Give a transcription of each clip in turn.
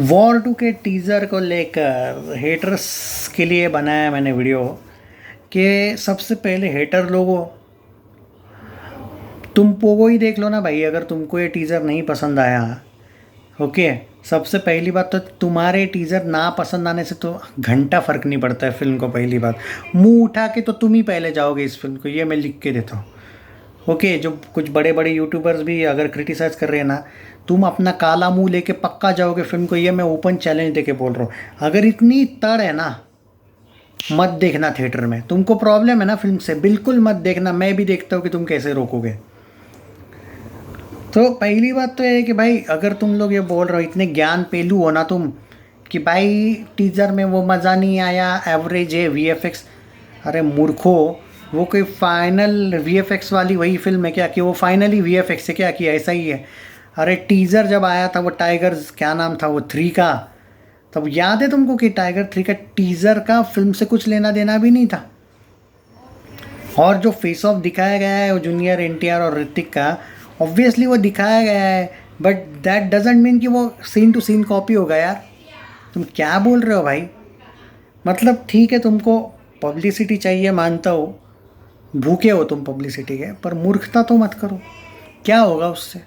War 2 के teaser को लेकर हेटर्स के लिए बनाया मैंने वीडियो कि सबसे पहले हेटर लोगों, तुम पोगो ही देख लो ना भाई। अगर तुमको ये टीज़र नहीं पसंद आया, ओके, सबसे पहली बात तो तुम्हारे टीज़र ना पसंद आने से तो घंटा फ़र्क नहीं पड़ता है फिल्म को। पहली बात, मुंह उठा के तो तुम ही पहले जाओगे इस फिल्म को, ये मैं लिख के देता हूँ। ओके, जो कुछ बड़े बड़े यूट्यूबर्स भी अगर क्रिटिसाइज़ कर रहे हैं ना, तुम अपना काला मुंह लेके पक्का जाओगे फिल्म को, ये मैं ओपन चैलेंज देके बोल रहा हूँ। अगर इतनी तड़ है ना, मत देखना थिएटर में। तुमको प्रॉब्लम है ना फिल्म से, बिल्कुल मत देखना। मैं भी देखता हूँ कि तुम कैसे रोकोगे। तो पहली बात तो ये है कि भाई, अगर तुम लोग ये बोल रहे हो, इतने ज्ञान पेलू हो ना तुम, कि भाई टीज़र में वो मज़ा नहीं आया, एवरेज है वीएफएक्स। अरे मूर्खो, वो कोई फाइनल वीएफएक्स वाली वही फिल्म है क्या कि वो फाइनली वीएफएक्स से क्या किया? ऐसा ही है। अरे टीज़र जब आया था वो टाइगर्स, क्या नाम था वो, 3 का, तब याद है तुमको कि टाइगर 3 का टीज़र का फिल्म से कुछ लेना देना भी नहीं था। और जो फेस ऑफ दिखाया गया है वो जूनियर एनटीआर और ऋतिक का, ऑब्वियसली वो दिखाया गया है, बट दैट डजेंट मीन कि वो सीन टू सीन कॉपी होगा यार। तुम क्या बोल रहे हो भाई? मतलब ठीक है, तुमको पब्लिसिटी चाहिए, मानता हो, भूखे हो तुम पब्लिसिटी के, पर मूर्खता तो मत करो। क्या होगा उससे?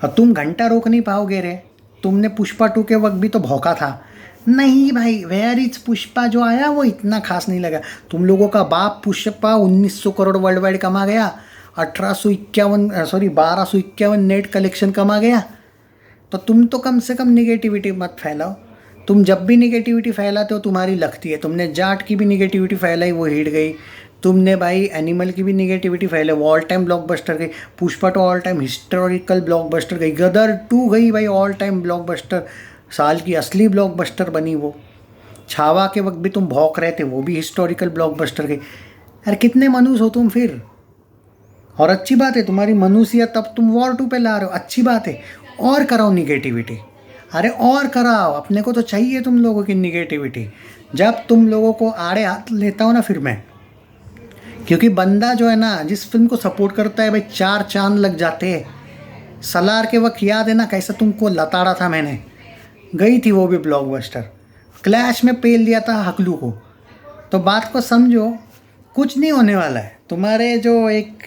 और तुम घंटा रोक नहीं पाओगे रे। तुमने पुष्पा 2 के वक्त भी तो भौंका था। नहीं भाई, वेयर इज पुष्पा जो आया वो इतना खास नहीं लगा। तुम लोगों का बाप पुष्पा 1900 करोड़ वर्ल्ड वाइड कमा गया, 1251 नेट कलेक्शन कमा गया। तो तुम तो कम से कम निगेटिविटी मत फैलाओ। तुम जब भी निगेटिविटी फैलाते हो तुम्हारी लगती है। तुमने जाट की भी निगेटिविटी फैलाई, वो हिट गई। तुमने भाई एनिमल की भी निगेटिविटी फैलाई, वो ऑल टाइम ब्लॉकबस्टर गई। पुष्पा तो ऑल टाइम हिस्टोरिकल ब्लॉकबस्टर गई। गदर 2 गई भाई, ऑल टाइम ब्लॉकबस्टर, साल की असली ब्लॉकबस्टर बनी वो। छावा के वक्त भी तुम भौंक रहे थे, वो भी हिस्टोरिकल ब्लॉकबस्टर गई। यार कितने मनुष्य हो तुम फिर? और अच्छी बात है तुम्हारी मनुष्य, तब तुम वॉर 2 पे ला रहे हो, अच्छी बात है। और कराओ निगेटिविटी, अरे और कराओ, अपने को तो चाहिए तुम लोगों की निगेटिविटी। जब तुम लोगों को आड़े हाथ लेता हूँ ना फिर मैं, क्योंकि बंदा जो है ना, जिस फिल्म को सपोर्ट करता है भाई, 4 चांद लग जाते हैं। सलार के वक्त याद है ना कैसा तुमको लताड़ा था मैंने? गई थी वो भी ब्लॉकबस्टर, क्लैश में पेल दिया था हकलू को। तो बात को समझो, कुछ नहीं होने वाला है तुम्हारे जो एक,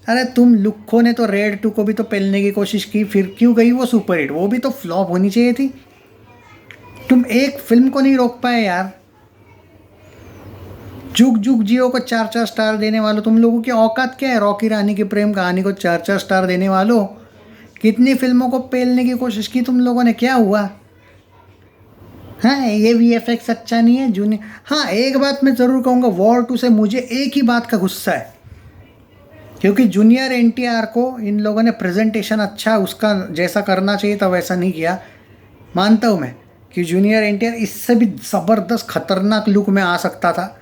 अरे तुम लुक्खो ने तो रेड 2 को भी तो पेलने की कोशिश की, फिर क्यों गई वो सुपर हिट? वो भी तो फ्लॉप होनी चाहिए थी। तुम एक फिल्म को नहीं रोक पाए यार। जुग जुग जियो को 4-4 स्टार देने वालों, तुम लोगों की औकात क्या है? रॉकी रानी की प्रेम कहानी को 4-4 स्टार देने वालों, कितनी फिल्मों को पेलने की कोशिश की तुम लोगों ने, क्या हुआ? हाँ, ये वीएफएक्स अच्छा नहीं है जूनियर। हाँ, एक बात मैं ज़रूर कहूँगा, वॉर 2 से मुझे एक ही बात का गुस्सा है, क्योंकि जूनियर एनटीआर को इन लोगों ने प्रेजेंटेशन अच्छा उसका जैसा करना चाहिए था वैसा नहीं किया। मानता हूँ मैं कि जूनियर एनटीआर इससे भी ज़बरदस्त खतरनाक लुक में आ सकता था,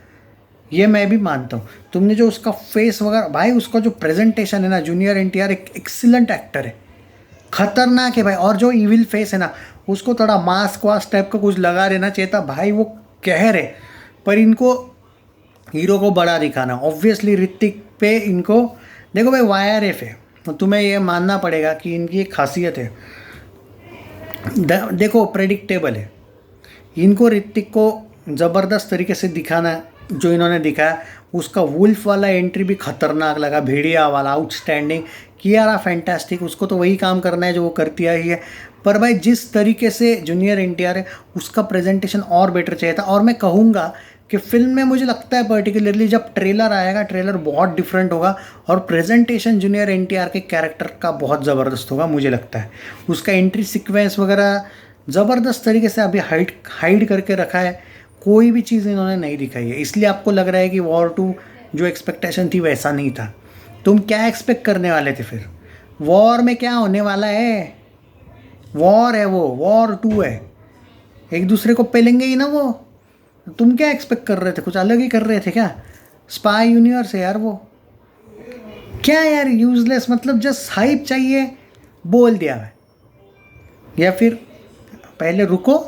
ये मैं भी मानता हूँ। तुमने जो उसका फेस वगैरह, भाई उसका जो प्रेजेंटेशन है ना, जूनियर एनटीआर एक एक्सीलेंट एक्टर है, खतरनाक है भाई। और जो इविल फेस है ना, उसको थोड़ा मास्क वास्क टाइप का कुछ लगा देना चाहिए था भाई। वो कहर है, पर इनको हीरो को बड़ा दिखाना, ऑब्वियसली ऋतिक पे इनको, देखो भाई वाईआरएफ है, तो तुम्हें ये मानना पड़ेगा कि इनकी एक खासियत है। देखो प्रेडिक्टेबल है, इनको ऋतिक को ज़बरदस्त तरीके से दिखाना जो इन्होंने दिखाया। उसका वुल्फ वाला एंट्री भी खतरनाक लगा, भेड़िया वाला आउटस्टैंडिंग, कियारा फैंटास्टिक। उसको तो वही काम करना है जो वो करती आई है। पर भाई जिस तरीके से जूनियर एनटीआर है, उसका प्रेजेंटेशन और बेटर चाहिए था। और मैं कहूँगा कि फिल्म में मुझे लगता है पर्टिकुलरली जब ट्रेलर आएगा, ट्रेलर बहुत डिफरेंट होगा, और प्रेजेंटेशन जूनियर एनटीआर के कैरेक्टर का बहुत ज़बरदस्त होगा मुझे लगता है। उसका एंट्री सीक्वेंस वगैरह ज़बरदस्त तरीके से अभी हाइड करके रखा है, कोई भी चीज़ इन्होंने नहीं दिखाई है। इसलिए आपको लग रहा है कि वॉर 2 जो एक्सपेक्टेशन थी वैसा नहीं था। तुम क्या एक्सपेक्ट करने वाले थे फिर? वॉर में क्या होने वाला है? वॉर है वो, वॉर 2 है, एक दूसरे को पेलेंगे ही ना वो। तुम क्या एक्सपेक्ट कर रहे थे? कुछ अलग ही कर रहे थे क्या? स्पाई यूनिवर्स है यार वो। क्या यार यूजलेस, मतलब जस्ट हाइप चाहिए, बोल दिया है। या फिर पहले रुको,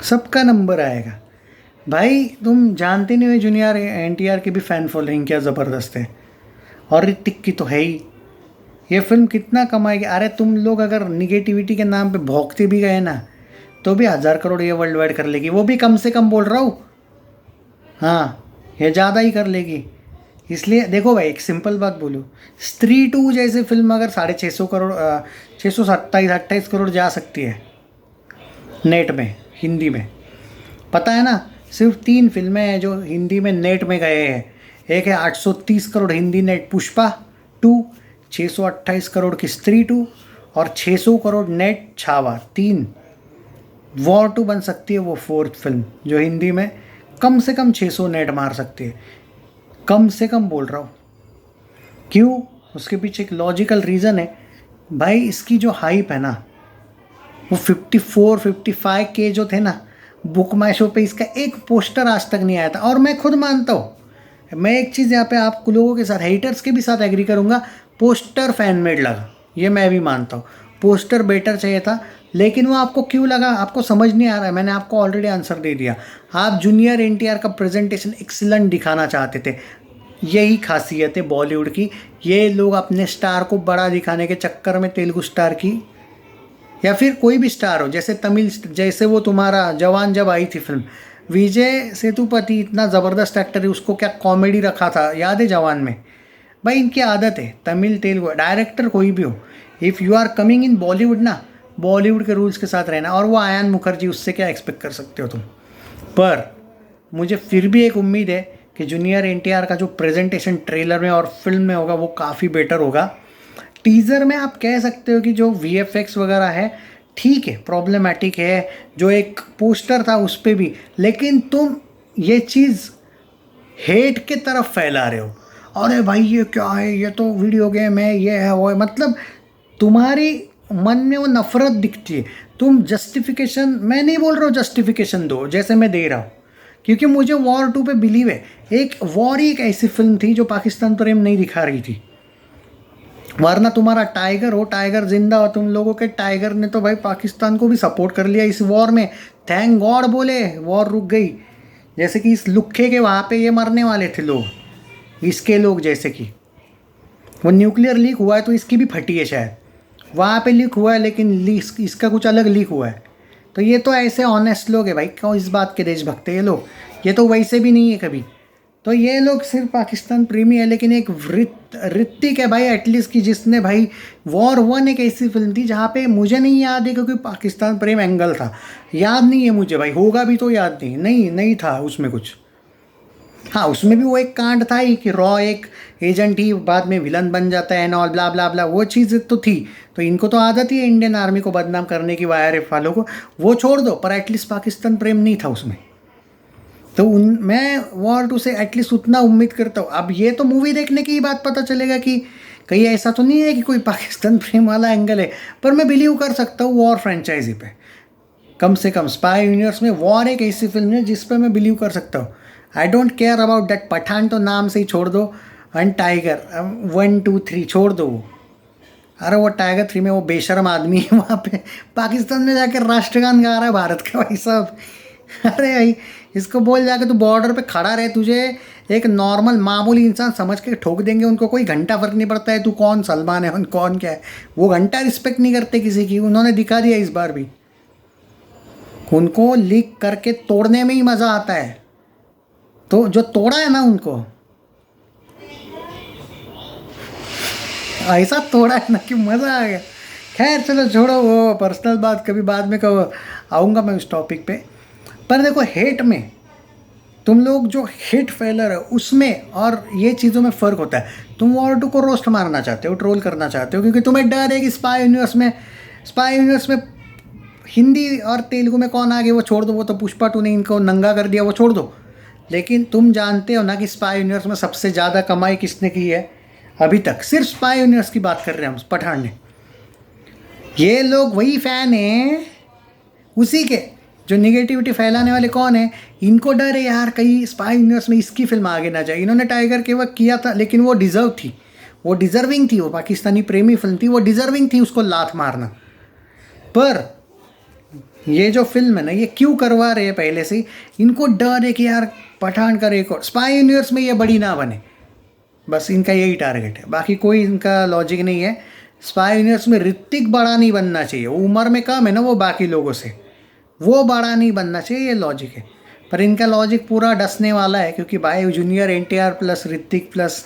सबका नंबर आएगा। भाई तुम जानते नहीं हो जूनियर एनटीआर की भी फ़ैन फॉलोइंग क्या ज़बरदस्त है, और ऋतिक की तो है ही। ये फिल्म कितना कमाएगी? अरे तुम लोग अगर निगेटिविटी के नाम पे भौंकते भी गए ना तो भी 1,000 करोड़ ये वर्ल्ड वाइड कर लेगी, वो भी कम से कम बोल रहा हूँ। हाँ, ये ज़्यादा ही कर लेगी। इसलिए देखो भाई, एक सिंपल बात बोलूँ, स्त्री 2 जैसे फिल्म अगर 650 करोड़ 627-28 करोड़ जा सकती है नेट में, हिंदी में, पता है ना, सिर्फ 3 फिल्में हैं जो हिंदी में नेट में गए हैं। एक है 830 करोड़ हिंदी नेट पुष्पा 2, 628 करोड़ की स्त्री 2 और 600 करोड़ नेट छावा 3। वॉर 2 बन सकती है वो 4th फिल्म जो हिंदी में कम से कम 600 नेट मार सकती है, कम से कम बोल रहा हूँ। क्यों? उसके पीछे एक लॉजिकल रीज़न है भाई। इसकी जो हाइप है ना, वो 54-55 के जो थे ना, बुक माई शो पे इसका एक पोस्टर आज तक नहीं आया था। और मैं खुद मानता हूँ, मैं एक चीज़ यहाँ पे आप लोगों के साथ, हेटर्स के भी साथ एग्री करूँगा, पोस्टर फैन मेड लगा, ये मैं भी मानता हूँ। पोस्टर बेटर चाहिए था, लेकिन वो आपको क्यों लगा, आपको समझ नहीं आ रहा है। मैंने आपको ऑलरेडी आंसर दे दिया। आप जूनियर एनटीआर का प्रेजेंटेशन एक्सीलेंट दिखाना चाहते थे। यही खासियत है बॉलीवुड की। ये लोग अपने स्टार को बड़ा दिखाने के चक्कर में तेलुगु स्टार की या फिर कोई भी स्टार हो, जैसे तमिल, जैसे वो तुम्हारा जवान जब आई थी फिल्म, विजय सेतुपति इतना ज़बरदस्त एक्टर है, उसको क्या कॉमेडी रखा था, याद है जवान में? भाई इनकी आदत है, तमिल तेलुगु डायरेक्टर कोई भी हो, if you are coming in Bollywood ना, बॉलीवुड के रूल्स के साथ रहना। और वो आयान मुखर्जी, उससे क्या एक्सपेक्ट कर सकते हो तुम? पर मुझे फिर भी एक उम्मीद है कि जूनियर एनटीआर का जो प्रेजेंटेशन ट्रेलर में और फिल्म में होगा वो काफ़ी बेटर होगा। टीज़र में आप कह सकते हो कि जो वीएफएक्स वगैरह है ठीक है, प्रॉब्लमेटिक है, जो एक पोस्टर था उस पर भी, लेकिन तुम ये चीज़ हेट के तरफ फैला रहे हो। अरे भाई ये क्या है, ये तो वीडियो गेम है, ये है वो है, मतलब तुम्हारी मन में वो नफ़रत दिखती है। तुम जस्टिफिकेशन, मैं नहीं बोल रहा हूँ जस्टिफिकेशन दो जैसे मैं दे रहा हूँ, क्योंकि मुझे वॉर 2 पे बिलीव है। एक वॉर ही एक ऐसी फिल्म थी जो पाकिस्तान प्रेम नहीं दिखा रही थी, वरना तुम्हारा टाइगर हो, टाइगर जिंदा हो, तुम लोगों के टाइगर ने तो भाई पाकिस्तान को भी सपोर्ट कर लिया इस वॉर में। थैंक गॉड बोले, वॉर रुक गई। जैसे कि इस लुक्खे के वहाँ पे ये मरने वाले थे लोग, इसके लोग, जैसे कि वो न्यूक्लियर लीक हुआ है तो इसकी भी फटी है शायद, वहाँ पे लीक हुआ है, लेकिन इसका कुछ अलग लीक हुआ है। तो ये तो ऐसे ऑनेस्ट लोग हैं भाई, क्यों इस बात के देशभक्त है ये लोग, ये तो वैसे भी नहीं है कभी। तो ये लोग सिर्फ पाकिस्तान प्रेमी है, लेकिन एक ऋतिक है भाई एटलीस्ट की, जिसने भाई वॉर 1 एक ऐसी फिल्म थी जहाँ पे मुझे नहीं याद है क्योंकि पाकिस्तान प्रेम एंगल था, याद नहीं है मुझे भाई, होगा भी तो याद नहीं था उसमें कुछ। हाँ, उसमें भी वो एक कांड था ही कि रॉ एक एजेंट ही बाद में विलन बन जाता है एंड ऑल ब्ला ब्ला ब्ला, वो चीज़ तो थी। तो इनको तो आदत ही है इंडियन आर्मी को बदनाम करने की, वाईआरएफ वालों को, वो छोड़ दो, पर एटलीस्ट पाकिस्तान प्रेम नहीं था उसमें। तो मैं वॉर 2 से एटलीस्ट उतना उम्मीद करता हूँ। अब ये तो मूवी देखने की ही बात पता चलेगा कि कहीं ऐसा तो नहीं है कि कोई पाकिस्तान प्रेम वाला एंगल है, पर मैं बिलीव कर सकता हूँ वॉर फ्रेंचाइजी पे। कम से कम स्पाई यूनिवर्स में वॉर एक ऐसी फिल्म है जिस पर मैं बिलीव कर सकता हूँ। I don't care about that Pathaan, तो नाम से ही छोड़ दो, एंड टाइगर 1, 2, 3 छोड़ दो वो। अरे वो टाइगर 3 में वो बेशर्म आदमी है वहाँ पे पाकिस्तान में जाकर राष्ट्रगान गा रहा है भारत का भाई साहब। अरे भाई इसको बोल जाके तू बॉर्डर पे खड़ा रहे, तुझे एक नॉर्मल मामूली इंसान समझ के ठोक देंगे, उनको कोई घंटा फर्क नहीं पड़ता है तू कौन सलमान है कौन क्या है, वो घंटा रिस्पेक्ट नहीं करते किसी की। उन्होंने दिखा दिया इस बार भी, उनको लीक करके तोड़ने में ही मज़ा आता है। तो जो तोड़ा है ना उनको, ऐसा तोड़ा है ना कि मज़ा आ गया। खैर चलो छोड़ो, वो पर्सनल बात कभी बाद में कहो, आऊँगा मैं उस टॉपिक पे। पर देखो, हेट में तुम लोग जो हेट फैलर है उसमें और ये चीज़ों में फ़र्क होता है। तुम वॉर 2 को रोस्ट मारना चाहते हो, ट्रोल करना चाहते हो, क्योंकि तुम्हें डर है कि स्पाई यूनिवर्स में हिंदी और तेलुगु में कौन आगे, वो छोड़ दो, वो तो पुष्पा 2 ने इनको नंगा कर दिया, वो छोड़ दो। लेकिन तुम जानते हो ना कि स्पाई यूनिवर्स में सबसे ज़्यादा कमाई किसने की है अभी तक? सिर्फ स्पाई यूनिवर्स की बात कर रहे हैं हम, पठान ने। ये लोग वही फ़ैन हैं उसी के जो निगेटिविटी फैलाने वाले कौन है, इनको डर है यार कहीं स्पाई यूनिवर्स में इसकी फिल्म आगे ना जाए। इन्होंने टाइगर के वक्त किया था, लेकिन वो डिज़र्व थी, वो डिज़र्विंग थी, वो पाकिस्तानी प्रेमी फिल्म थी, वो डिज़र्विंग थी उसको लात मारना। पर ये जो फिल्म है ना, ये क्यों करवा रहे हैं पहले से ही? इनको डर है कि यार पठान का रिकॉर्ड स्पाई यूनिवर्स में ये बड़ी ना बने, बस इनका यही टारगेट है, बाकी कोई इनका लॉजिक नहीं है। स्पाई यूनिवर्स में ऋतिक बड़ा नहीं बनना चाहिए, वो उम्र में कम है ना वो बाकी लोगों से, वो बड़ा नहीं बनना चाहिए, ये लॉजिक है। पर इनका लॉजिक पूरा डसने वाला है, क्योंकि भाई junior NTR plus Hrithik plus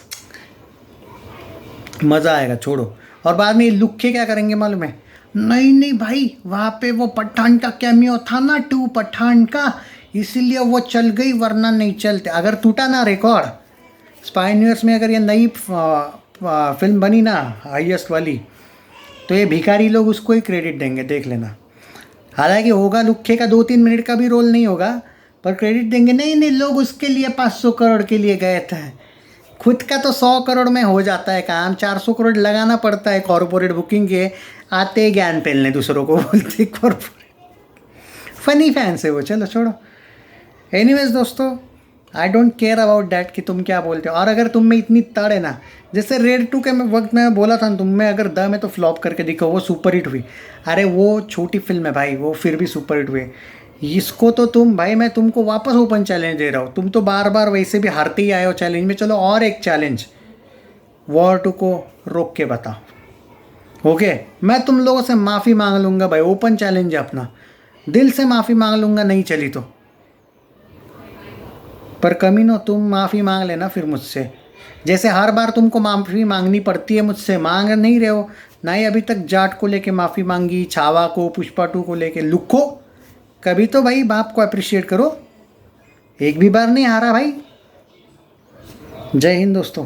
मज़ा आएगा, छोड़ो। और बाद में ये लुक्के क्या करेंगे मालूम है, नहीं नहीं भाई वहाँ पे वो पठान का कैमियो था ना 2 पठान का, इसीलिए वो चल गई वरना नहीं चलते। अगर टूटा ना रिकॉर्ड स्पाई यूनिवर्स में, अगर ये नई फिल्म बनी ना हाईएस्ट वाली, तो ये भिखारी लोग उसको ही क्रेडिट देंगे, देख लेना। हालांकि होगा लुक्के का 2-3 मिनट का भी रोल नहीं होगा, पर क्रेडिट देंगे, नहीं नहीं लोग उसके लिए 500 करोड़ के लिए गए थे, खुद का तो 100 करोड़ में हो जाता है काम, 400 करोड़ लगाना पड़ता है कॉर्पोरेट बुकिंग के, आते ज्ञान पेलने दूसरों को बोलते कॉर्पोरेट। फनी फैंस है वो, चलो छोड़ो। एनीवेज दोस्तों, आई डोंट केयर अबाउट डैट कि तुम क्या बोलते हो। और अगर तुम में इतनी तड़ है ना, जैसे रेड 2 के वक्त मैं बोला था तुम में अगर दम है तो फ्लॉप करके दिखो, वो सुपर हिट हुई। अरे वो छोटी फिल्म है भाई, वो फिर भी सुपर हिट हुई। इसको तो तुम भाई, मैं तुमको वापस ओपन चैलेंज दे रहा हूँ, तुम तो बार बार वैसे भी हारते ही आए हो चैलेंज में। चलो और एक चैलेंज, वॉर 2 को रोक के बताओ। ओके, मैं तुम लोगों से माफ़ी मांग लूँगा भाई, ओपन चैलेंज है अपना, दिल से माफ़ी मांग लूँगा नहीं चली तो। पर कमीनो तुम माफ़ी मांग लेना फिर मुझसे, जैसे हर बार तुमको माफ़ी मांगनी पड़ती है मुझसे, मांग नहीं रहे हो ना ही। अभी तक जाट को लेके माफ़ी मांगी, छावा को, पुष्पा 2 को लेके, लुक्को कभी तो भाई बाप को अप्रिशिएट करो, एक भी बार नहीं हारा भाई। जय हिंद दोस्तों।